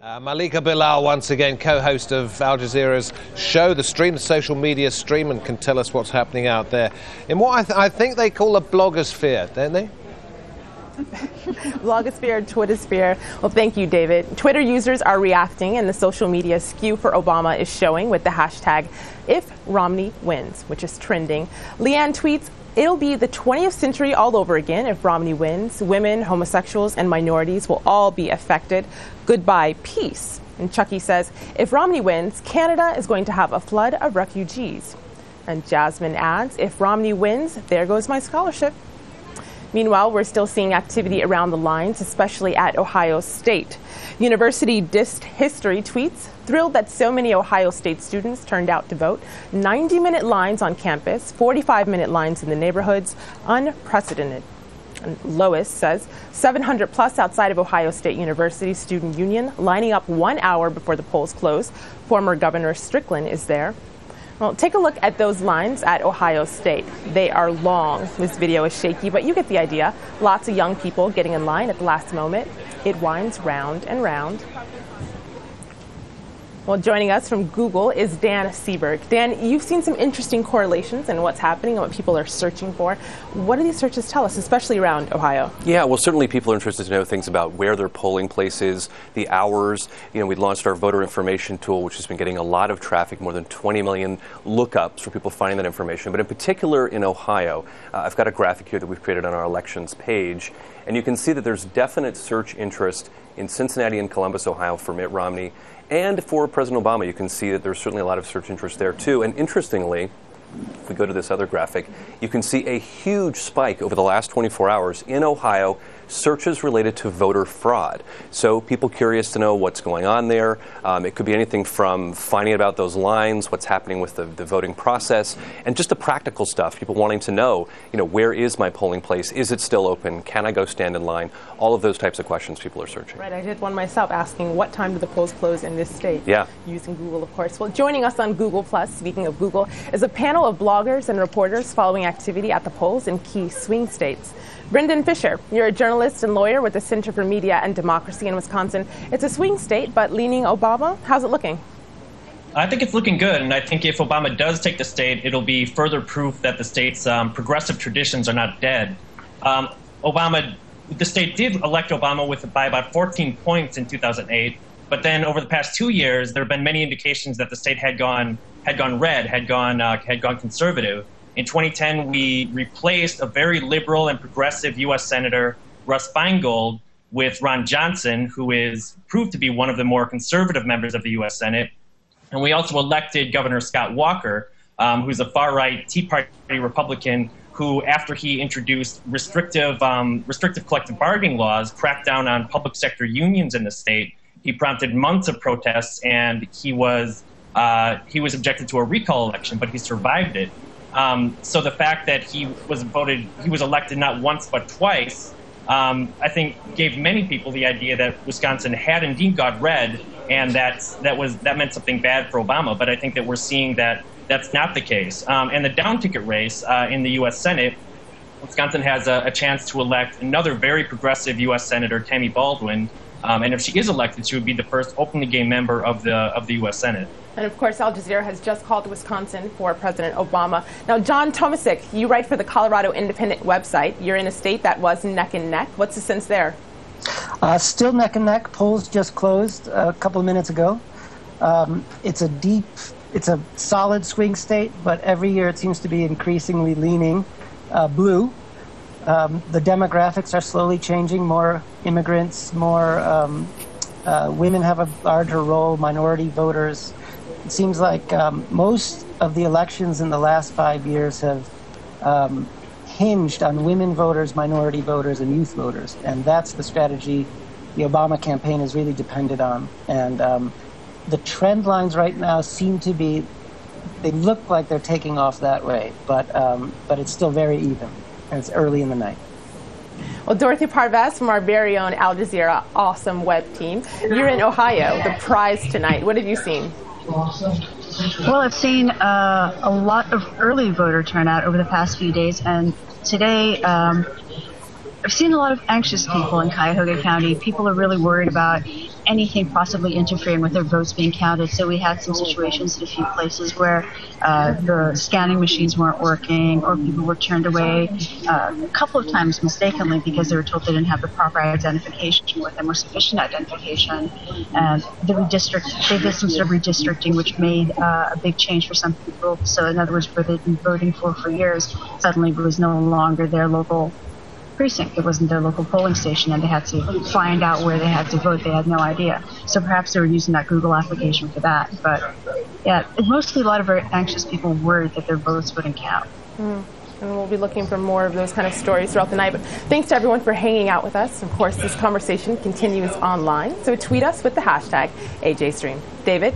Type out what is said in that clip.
Malika Bilal, once again, co-host of Al Jazeera's show, The Stream, the social media stream, and can tell us what's happening out there in what I think they call a blogosphere, don't they? Blogosphere, Twittersphere. Well, thank you, David. Twitter users are reacting, and the social media skew for Obama is showing with the hashtag #IfRomneyWins, which is trending. Leanne tweets, "It'll be the 20th century all over again if Romney wins. Women, homosexuals, and minorities will all be affected. Goodbye, peace." And Chucky says, "If Romney wins, Canada is going to have a flood of refugees." And Jasmine adds, "If Romney wins, there goes my scholarship." Meanwhile, we're still seeing activity around the lines, especially at Ohio State. University Dist History tweets, "Thrilled that so many Ohio State students turned out to vote. 90-minute lines on campus, 45-minute lines in the neighborhoods, unprecedented." And Lois says, 700 plus outside of Ohio State University Student Union lining up 1 hour before the polls close. Former Governor Strickland is there. Well, take a look at those lines at Ohio State. They are long. This video is shaky, but you get the idea. Lots of young people getting in line at the last moment. It winds round and round. Well, joining us from Google is Dan Seberg. Dan, you've seen some interesting correlations in what's happening and what people are searching for. What do these searches tell us, especially around Ohio? Yeah, well, certainly people are interested to know things about where their polling place is, the hours. You know, we launched our voter information tool, which has been getting a lot of traffic, more than 20 million lookups for people finding that information. But in particular in Ohio, I've got a graphic here that we've created on our elections page. And you can see that there's definite search interest in Cincinnati and Columbus, Ohio for Mitt Romney. And for President Obama, you can see that there's certainly a lot of search interest there, too. And interestingly, if we go to this other graphic, you can see a huge spike over the last 24 hours in Ohio, searches related to voter fraud. So people curious to know what's going on there. It could be anything from finding about those lines, what's happening with the voting process, and just the practical stuff. People wanting to know, where is my polling place? Is it still open? Can I go stand in line? All of those types of questions people are searching. Right, I did one myself asking what time do the polls close in this state? Yeah. Using Google, of course. Well, joining us on Google+, speaking of Google, is a panel of bloggers and reporters following activity at the polls in key swing states. Brendan Fisher, you're a journalist and lawyer with the Center for Media and Democracy in Wisconsin. It's a swing state, but leaning Obama. How's it looking? I think it's looking good, and I think if Obama does take the state, it'll be further proof that the state's progressive traditions are not dead. The state did elect Obama by about 14 points in 2008, but then over the past 2 years, there have been many indications that the state had gone red, had gone conservative. In 2010, we replaced a very liberal and progressive U.S. Senator, Russ Feingold, with Ron Johnson, who is proved to be one of the more conservative members of the U.S. Senate. And we also elected Governor Scott Walker, who's a far-right Tea Party Republican, who, after he introduced restrictive collective bargaining laws, cracked down on public sector unions in the state. He prompted months of protests, and he was objected to a recall election, but he survived it. So the fact that he was elected not once but twice, I think gave many people the idea that Wisconsin had indeed gone red, and that meant something bad for Obama. But I think that we're seeing that that's not the case. And the down ticket race in the U.S. Senate, Wisconsin has a chance to elect another very progressive U.S. Senator, Tammy Baldwin. And if she is elected, she would be the first openly gay member of the U.S. Senate. And of course, Al Jazeera has just called Wisconsin for President Obama. Now, John Tomasic, you write for the Colorado Independent website. You're in a state that was neck and neck. What's the sense there? Still neck and neck. Polls just closed a couple of minutes ago. It's a solid swing state, but every year it seems to be increasingly leaning blue. The demographics are slowly changing. More immigrants, more women have a larger role, minority voters. It seems like most of the elections in the last 5 years have hinged on women voters, minority voters, and youth voters. And that's the strategy the Obama campaign has really depended on. And the trend lines right now seem to be, they look like they're taking off that way, but it's still very even, and it's early in the night. Well, Dorothy Parvez from our very own Al Jazeera awesome web team. You're in Ohio, the prize tonight. What have you seen? Well, I've seen a lot of early voter turnout over the past few days, and today I've seen a lot of anxious people in Cuyahoga County. People are really worried about anything possibly interfering with their votes being counted. So we had some situations in a few places where the scanning machines weren't working, or people were turned away a couple of times mistakenly because they were told they didn't have the proper identification with them or sufficient identification. And they did some sort of redistricting, which made a big change for some people. So in other words, where they'd been voting for years, suddenly it was no longer their local precinct. It wasn't their local polling station, and they had to find out where they had to vote. They had no idea. So perhaps they were using that Google application for that. But yeah, mostly a lot of very anxious people worried that their votes wouldn't count. And we'll be looking for more of those kind of stories throughout the night. But thanks to everyone for hanging out with us. Of course, this conversation continues online. So tweet us with the hashtag AJStream. David?